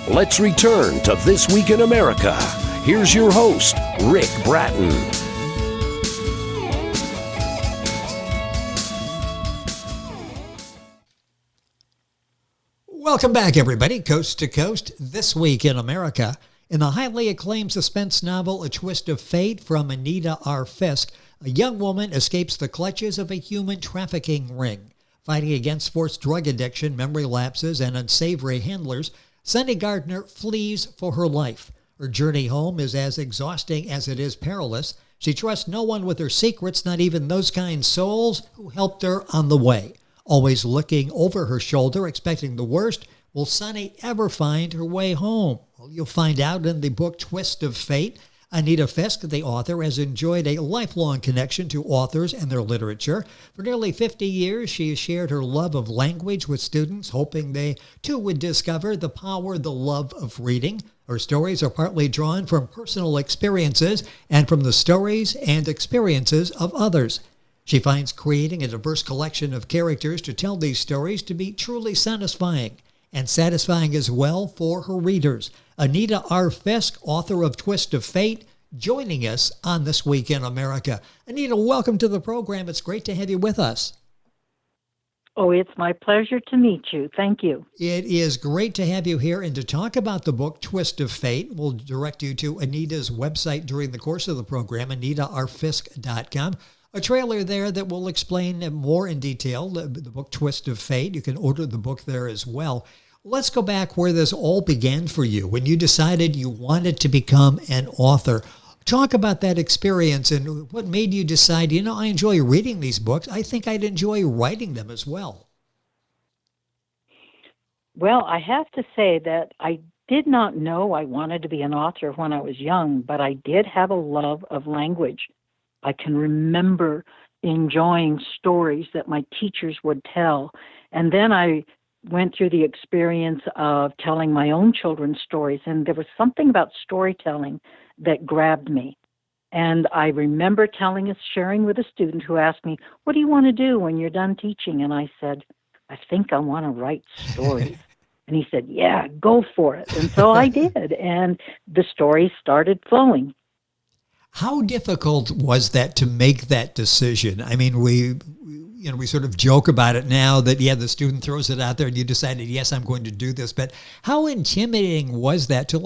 Let's return to This Week in America. Here's your host, Rick Bratton. Welcome back, everybody. Coast to Coast, This Week in America. In the highly acclaimed suspense novel, A Twist of Fate from Anita R. Fisk, a young woman escapes the clutches of a human trafficking ring. Fighting against forced drug addiction, memory lapses, and unsavory handlers, Sunny Gardner flees for her life. Her journey home is as exhausting as it is perilous. She trusts no one with her secrets, not even those kind souls who helped her on the way. Always looking over her shoulder, expecting the worst, will Sunny ever find her way home? Well, you'll find out in the book Twist of Fate. Anita Fisk, the author, has enjoyed a lifelong connection to authors and their literature. For nearly 50 years, she has shared her love of language with students, hoping they, too, would discover the power, the love of reading. Her stories are partly drawn from personal experiences and from the stories and experiences of others. She finds creating a diverse collection of characters to tell these stories to be truly satisfying, and satisfying as well for her readers. Anita R. Fisk, author of Twist of Fate, joining us on This Week in America. Anita, welcome to the program. It's great to have you with us. Oh, it's my pleasure to meet you. Thank you. It is great to have you here and to talk about the book Twist of Fate. We'll direct you to Anita's website during the course of the program, AnitaRFisk.com. A trailer there that will explain more in detail the book Twist of Fate. You can order the book there as well. Let's go back where this all began for you, when you decided you wanted to become an author. Talk about that experience and what made you decide, I enjoy reading these books. I think I'd enjoy writing them as well. Well, I have to say that I did not know I wanted to be an author when I was young, but I did have a love of language. I can remember enjoying stories that my teachers would tell. And then I went through the experience of telling my own children's stories, and there was something about storytelling that grabbed me. And I remember sharing with a student who asked me, "What do you want to do when you're done teaching?" And I said, "I think I want to write stories." And he said, "Yeah, go for it." And so I did, and the stories started flowing. How difficult was that to make that decision? I mean, we sort of joke about it now that, the student throws it out there and you decided, yes, I'm going to do this. But how intimidating was that to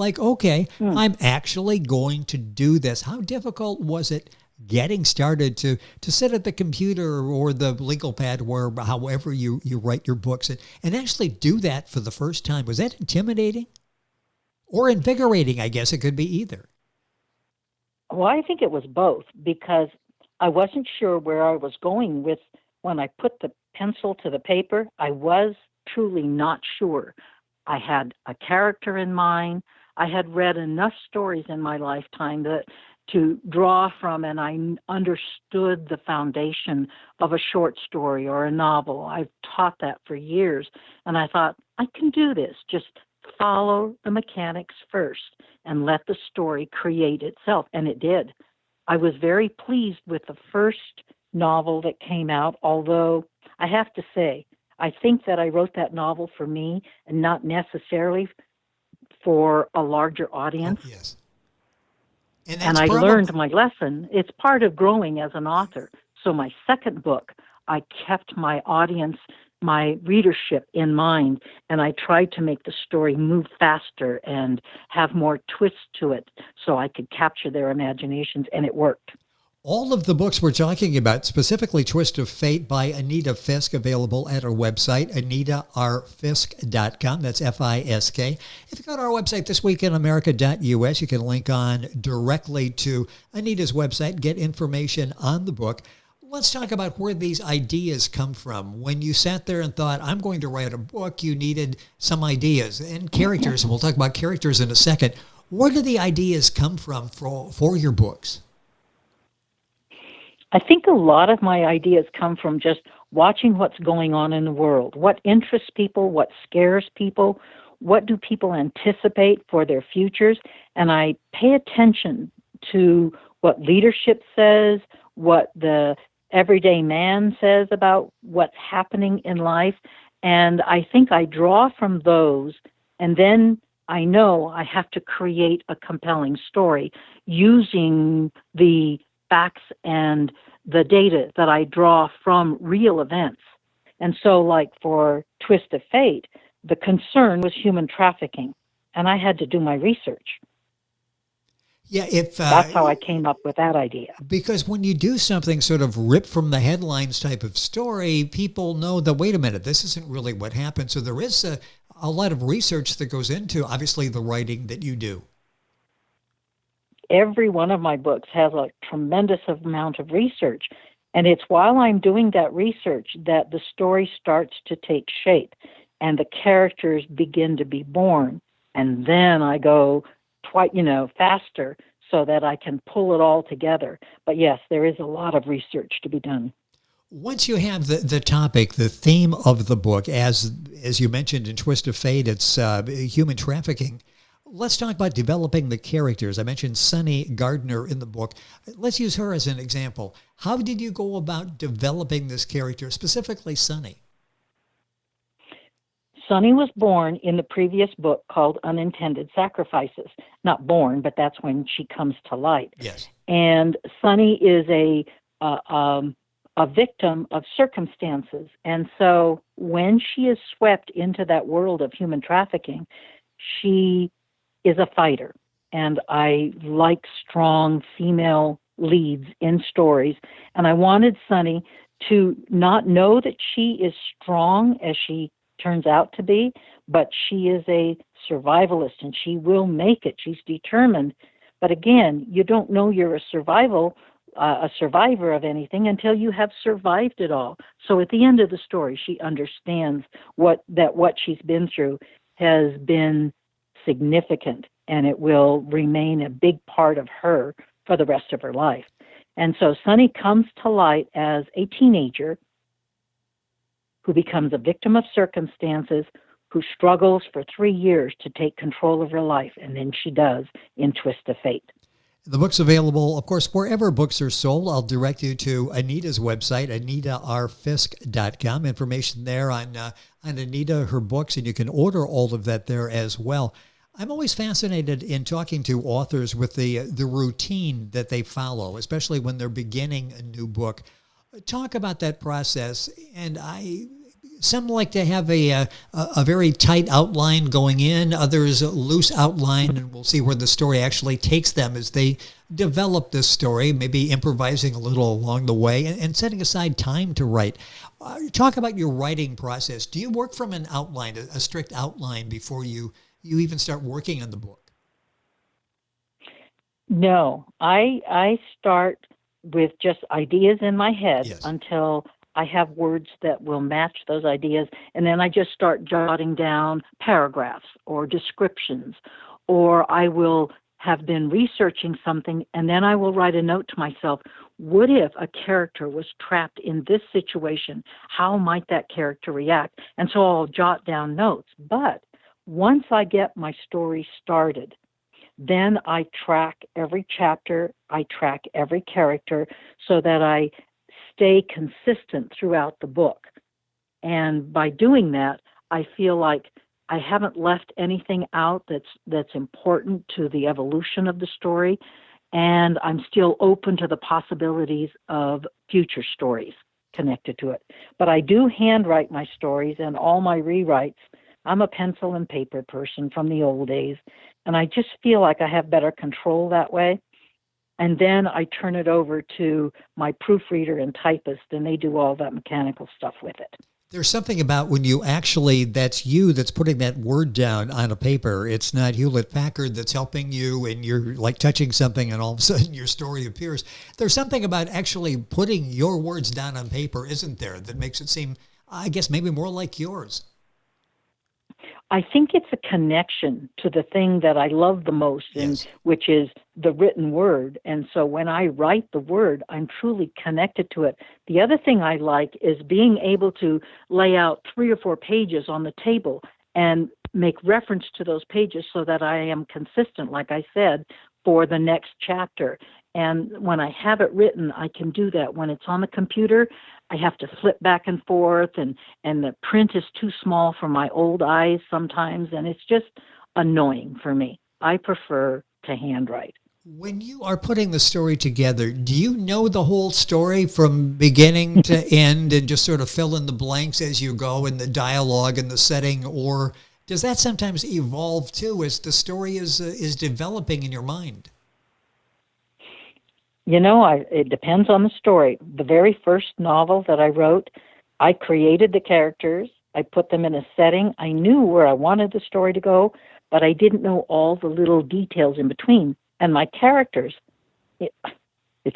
I'm actually going to do this? How difficult was it getting started to sit at the computer or the legal pad or however you write your books and actually do that for the first time? Was that intimidating or invigorating? I guess it could be either. Well, I think it was both, because I wasn't sure where I was going with when I put the pencil to the paper. I was truly not sure. I had a character in mind. I had read enough stories in my lifetime to draw from, and I understood the foundation of a short story or a novel. I've taught that for years, and I thought, I can do this. Just follow the mechanics first and let the story create itself. And it did. I was very pleased with the first novel that came out, although I have to say, I think that I wrote that novel for me and not necessarily for a larger audience. Oh, yes. And I learned my lesson. It's part of growing as an author. So my second book, I kept my audience, my readership in mind, and I tried to make the story move faster and have more twists to it so I could capture their imaginations, and it worked. All of the books we're talking about, specifically Twist of Fate by Anita Fisk, available at our website, AnitaRFisk.com. That's F-I-S-K. If you go to our website, thisweekinamerica.us, you can link on directly to Anita's website, get information on the book. Let's talk about where these ideas come from. When you sat there and thought, I'm going to write a book, you needed some ideas and characters, and we'll talk about characters in a second. Where do the ideas come from for your books? I think a lot of my ideas come from just watching what's going on in the world, what interests people, what scares people, what do people anticipate for their futures, and I pay attention to what leadership says, what the everyday man says about what's happening in life, and I think I draw from those, and then I know I have to create a compelling story using the facts and the data that I draw from real events. And so, like for Twist of Fate, the concern was human trafficking, and I had to do my research. Yeah, That's how I came up with that idea. because when you do something sort of ripped from the headlines type of story, people know that, wait a minute, this isn't really what happened. So there is a lot of research that goes into, obviously, the writing that you do. Every one of my books has a tremendous amount of research. And it's while I'm doing that research that the story starts to take shape and the characters begin to be born. And then I go faster so that I can pull it all together. But yes, there is a lot of research to be done. Once you have the topic, the theme of the book, as you mentioned in Twist of Fate, it's human trafficking. Let's talk about developing the characters. I mentioned Sunny Gardner in the book. Let's use her as an example. How did you go about developing this character, specifically Sunny? Sunny was born in the previous book called Unintended Sacrifices. Not born, but that's when she comes to light. Yes. And Sunny is a victim of circumstances. And so when she is swept into that world of human trafficking, she is a fighter. And I like strong female leads in stories. And I wanted Sunny to not know that she is strong as she turns out to be, but she is a survivalist and she will make it. She's determined. But again, you don't know you're a survivor of anything until you have survived it all. So at the end of the story, she understands what she's been through has been significant, and it will remain a big part of her for the rest of her life. And so Sunny comes to light as a teenager who becomes a victim of circumstances, who struggles for 3 years to take control of her life, and then she does in Twist of Fate. The book's available, of course, wherever books are sold. I'll direct you to Anita's website, AnitaRFisk.com. Information there on Anita, her books, and you can order all of that there as well. I'm always fascinated in talking to authors with the routine that they follow, especially when they're beginning a new book. Talk about that process. And some like to have a very tight outline going in, others a loose outline, and we'll see where the story actually takes them as they develop this story, maybe improvising a little along the way and setting aside time to write. Talk about your writing process. Do you work from an outline, a strict outline, before you even start working on the book? No, I start with just ideas in my head. Yes. Until I have words that will match those ideas, and then I just start jotting down paragraphs or descriptions, or I will have been researching something, and then I will write a note to myself, what if a character was trapped in this situation? How might that character react? And so I'll jot down notes. But once I get my story started, then I track every chapter, I track every character so that I stay consistent throughout the book. And by doing that, I feel like I haven't left anything out that's important to the evolution of the story, and I'm still open to the possibilities of future stories connected to it. But I do handwrite my stories and all my rewrites. I'm a pencil and paper person from the old days, and I just feel like I have better control that way. And then I turn it over to my proofreader and typist, and they do all that mechanical stuff with it. There's something about when you actually, that's you that's putting that word down on a paper. It's not Hewlett-Packard that's helping you and you're like touching something and all of a sudden your story appears. There's something about actually putting your words down on paper, isn't there, that makes it seem, I guess, maybe more like yours. I think it's a connection to the thing that I love the most, Yes. Which is the written word. And so when I write the word, I'm truly connected to it. The other thing I like is being able to lay out 3 or 4 pages on the table and make reference to those pages so that I am consistent, like I said, for the next chapter. And when I have it written, I can do that. When it's on the computer, I have to flip back and forth, and the print is too small for my old eyes sometimes, and it's just annoying for me. I prefer to handwrite. When you are putting the story together, do you know the whole story from beginning to end and just sort of fill in the blanks as you go in the dialogue and the setting, or does that sometimes evolve too as the story is developing in your mind? It depends on the story. The very first novel that I wrote, I created the characters. I put them in a setting. I knew where I wanted the story to go, but I didn't know all the little details in between. And my characters, it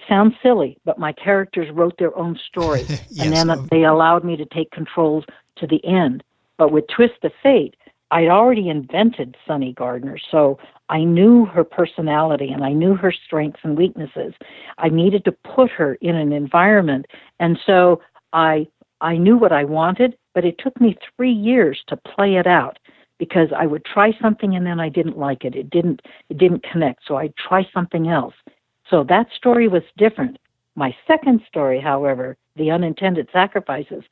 sounds silly, but my characters wrote their own story. Yes, and then they allowed me to take control to the end. But with Twist of Fate, I'd already invented Sunny Gardner, so I knew her personality and I knew her strengths and weaknesses. I needed to put her in an environment, and so I knew what I wanted, but it took me 3 years to play it out because I would try something and then I didn't like it. It didn't connect, so I'd try something else. So that story was different. My second story, however, The Unintended Sacrifices,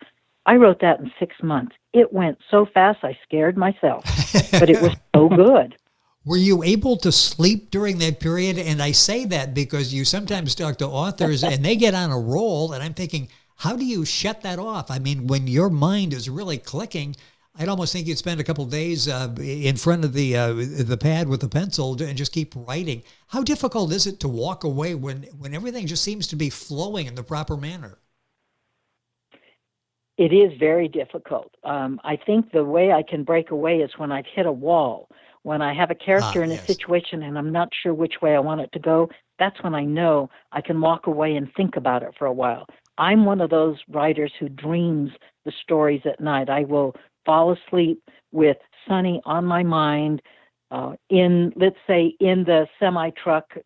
I wrote that in 6 months. It went so fast I scared myself, but it was so good. Were you able to sleep during that period? And I say that because you sometimes talk to authors and they get on a roll, and I'm thinking, how do you shut that off? I mean, when your mind is really clicking, I'd almost think you'd spend a couple of days in front of the pad with a pencil and just keep writing. How difficult is it to walk away when everything just seems to be flowing in the proper manner? It is very difficult. I think the way I can break away is when I've hit a wall. When I have a character in a situation and I'm not sure which way I want it to go, that's when I know I can walk away and think about it for a while. I'm one of those writers who dreams the stories at night. I will fall asleep with Sunny on my mind, let's say, in the semi-truck,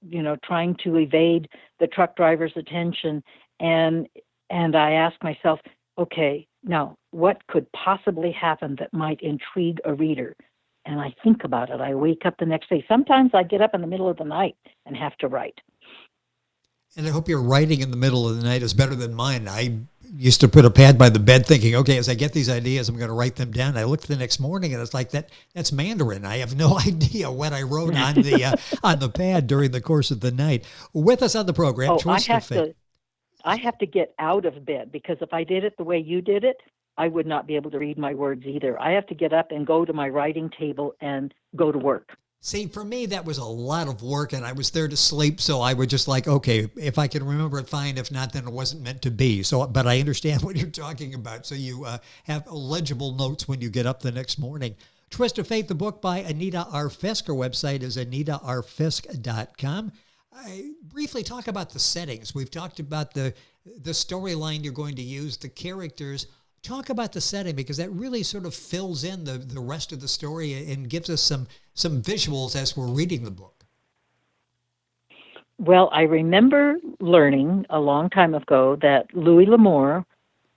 trying to evade the truck driver's attention. And I ask myself, okay, now what could possibly happen that might intrigue a reader? And I think about it. I wake up the next day. Sometimes I get up in the middle of the night and have to write. And I hope your writing in the middle of the night is better than mine. I used to put a pad by the bed thinking, okay, as I get these ideas, I'm going to write them down. I looked the next morning and it's like, that's Mandarin. I have no idea what I wrote on the pad during the course of the night. With us on the program, Twist of Fate. I have to get out of bed, because if I did it the way you did it, I would not be able to read my words either. I have to get up and go to my writing table and go to work. See, for me, that was a lot of work, and I was there to sleep, so I would just like, okay, if I can remember it, fine. If not, then it wasn't meant to be. So, but I understand what you're talking about. So you have legible notes when you get up the next morning. Twist of Fate, the book by Anita R. Fisk. Her website is anitarfisk.com. I briefly talk about the settings. We've talked about the storyline you're going to use, the characters. Talk about the setting, because that really sort of fills in the rest of the story and gives us some visuals as we're reading the book. Well, I remember learning a long time ago that Louis L'Amour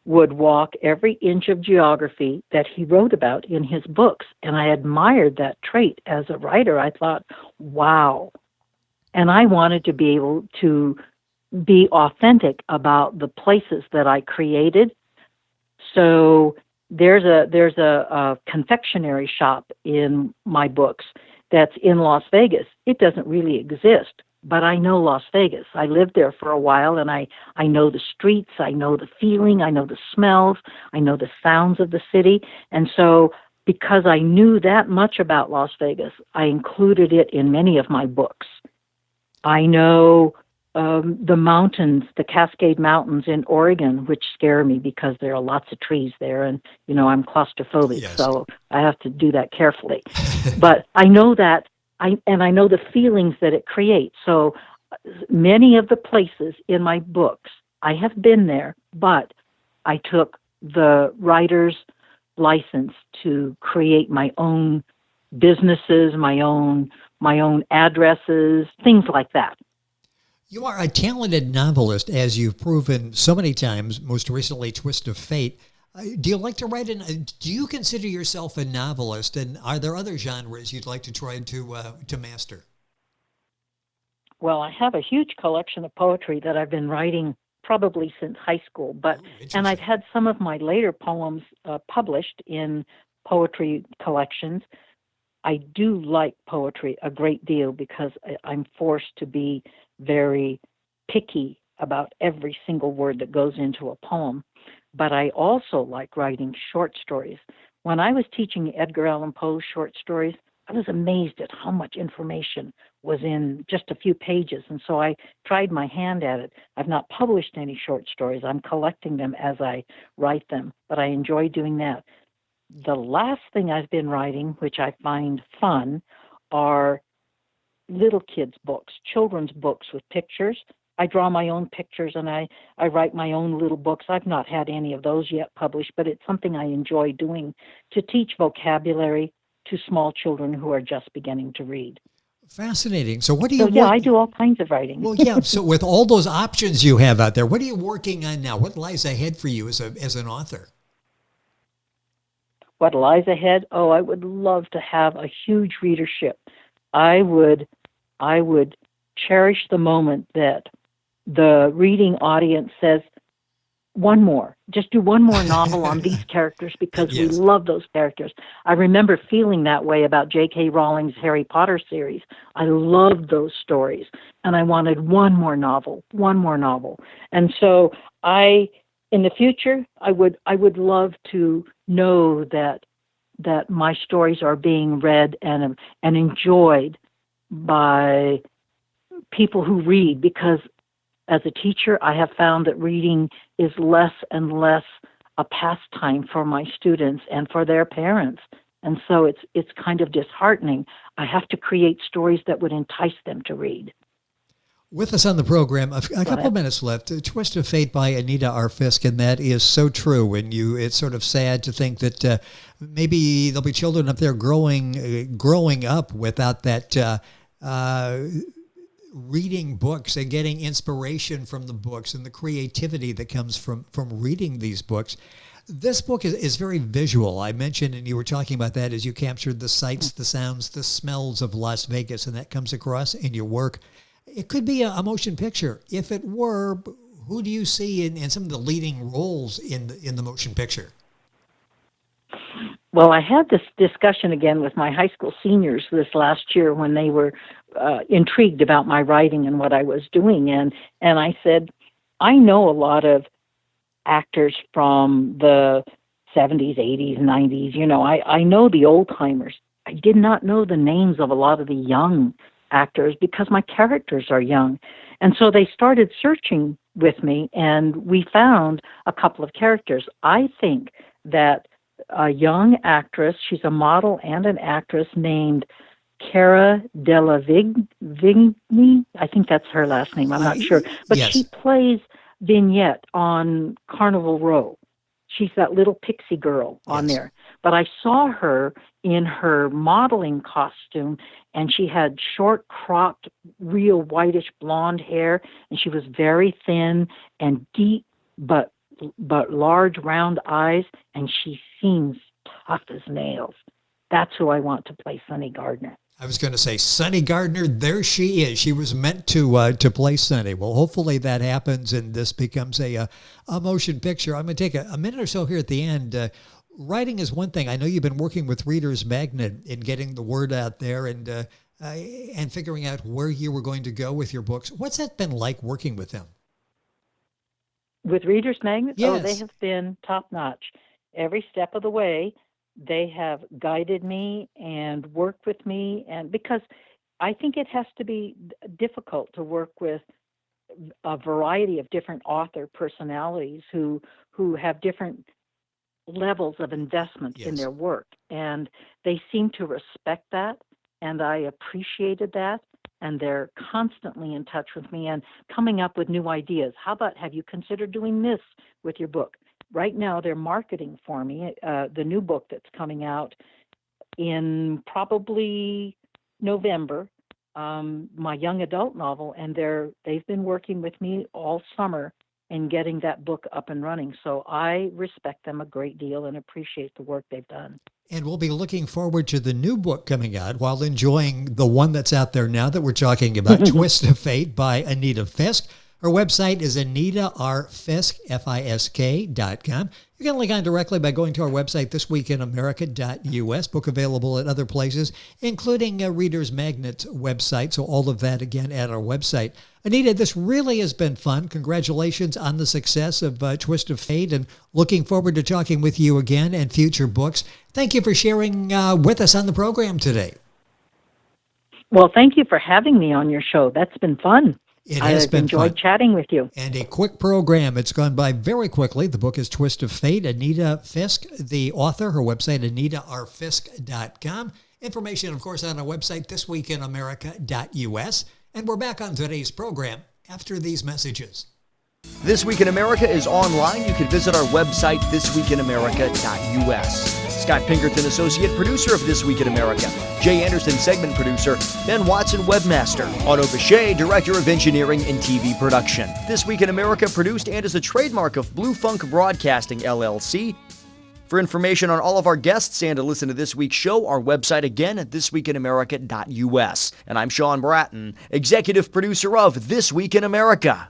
would walk every inch of geography that he wrote about in his books, and I admired that trait as a writer. I thought, wow. And I wanted to be able to be authentic about the places that I created. So there's a confectionery shop in my books that's in Las Vegas. It doesn't really exist, but I know Las Vegas. I lived there for a while, and I know the streets, I know the feeling, I know the smells, I know the sounds of the city. And so because I knew that much about Las Vegas, I included it in many of my books. I know the mountains, the Cascade Mountains in Oregon, which scare me because there are lots of trees there, and I'm claustrophobic, yes. So I have to do that carefully. But I know that, I know the feelings that it creates. So many of the places in my books, I have been there, but I took the writer's license to create my own businesses, my own addresses, things like that. You are a talented novelist, as you've proven so many times, most recently Twist of Fate. Do you like to write do you consider yourself a novelist, and are there other genres you'd like to try to master? Well, I have a huge collection of poetry that I've been writing probably since high school, and I've had some of my later poems published in poetry collections. I do like poetry a great deal because I'm forced to be very picky about every single word that goes into a poem. But I also like writing short stories. When I was teaching Edgar Allan Poe's short stories, I was amazed at how much information was in just a few pages. And so I tried my hand at it. I've not published any short stories. I'm collecting them as I write them, but I enjoy doing that. The last thing I've been writing, which I find fun, are little kids' books, children's books with pictures. I draw my own pictures and I write my own little books. I've not had any of those yet published, but it's something I enjoy doing to teach vocabulary to small children who are just beginning to read. Fascinating. So what do you So, yeah, I do all kinds of writing. Well, yeah. So with all those options you have out there, what are you working on now? What lies ahead for you as an author? What lies ahead? Oh, I would love to have a huge readership. I would cherish the moment that the reading audience says, one more, just do one more novel on these characters because Yes. we love those characters. I remember feeling that way about J.K. Rowling's Harry Potter series. I loved those stories and I wanted one more novel. And so in the future, I would love to know that my stories are being read and enjoyed by people who read, because as a teacher, I have found that reading is less and less a pastime for my students and for their parents. And so it's kind of disheartening. I have to create stories that would entice them to read. With us on the program, a couple of minutes left. A Twist of Fate by Anita R. Fisk, and that is so true. And it's sort of sad to think that maybe there'll be children up there growing up without that reading books and getting inspiration from the books and the creativity that comes from reading these books. This book is very visual. I mentioned, and you were talking about that, as you captured the sights, the sounds, the smells of Las Vegas, and that comes across in your work. It could be a motion picture. If it were, who do you see in some of the leading roles in the motion picture? Well, I had this discussion again with my high school seniors this last year when they were intrigued about my writing and what I was doing. And I said, I know a lot of actors from the 70s, 80s, 90s. I know the old timers. I did not know the names of a lot of the young actors because my characters are young. And so they started searching with me, and we found a couple of characters. I think that a young actress, she's a model and an actress, named Cara Della Vigni. I think that's her last name. I'm not sure. But yes. She plays Vignette on Carnival Row. She's that little pixie girl on Yes. there. But I saw her in her modeling costume, and she had short, cropped, real whitish blonde hair, and she was very thin and deep, but large, round eyes, and she seems tough as nails. That's who I want to play Sunny Gardner. I was going to say Sunny Gardner. There she is. She was meant to play Sunny. Well, hopefully that happens and this becomes a motion picture. I'm going to take a minute or so here at the end. Writing is one thing. I know you've been working with Reader's Magnet in getting the word out there and figuring out where you were going to go with your books. What's that been like working with them? With Reader's Magnet? Yes. Oh, they have been top-notch. Every step of the way, they have guided me and worked with me, and because I think it has to be difficult to work with a variety of different author personalities who have different levels of investment in Yes. their work, and they seem to respect that, and I appreciated that, and they're constantly in touch with me and coming up with new ideas. How about, have you considered doing this with your book? Right now, they're marketing for me the new book that's coming out in probably November, my young adult novel, and they've been working with me all summer in getting that book up and running. So I respect them a great deal and appreciate the work they've done. And we'll be looking forward to the new book coming out while enjoying the one that's out there now that we're talking about, Twist of Fate by Anita Fisk. Her website is AnitaRFisk, Fisk.com. You can link on directly by going to our website, thisweekinamerica.us. Book available at other places, including Reader's Magnet's website. So all of that, again, at our website. Anita, this really has been fun. Congratulations on the success of Twist of Fate, and looking forward to talking with you again and future books. Thank you for sharing with us on the program today. Well, thank you for having me on your show. That's been fun. It has been enjoyed fun. Chatting with you. And a quick program. It's gone by very quickly. The book is Twist of Fate. Anita Fisk, the author, her website, AnitaRFisk.com. Information, of course, on our website, thisweekinamerica.us. And we're back on today's program after these messages. This Week in America is online. You can visit our website, thisweekinamerica.us. Scott Pinkerton, associate producer of This Week in America. Jay Anderson, segment producer. Ben Watson, webmaster. Otto Bechet, director of engineering and TV production. This Week in America produced and is a trademark of Blue Funk Broadcasting, LLC. For information on all of our guests and to listen to this week's show, our website again at thisweekinamerica.us. And I'm Sean Bratton, executive producer of This Week in America.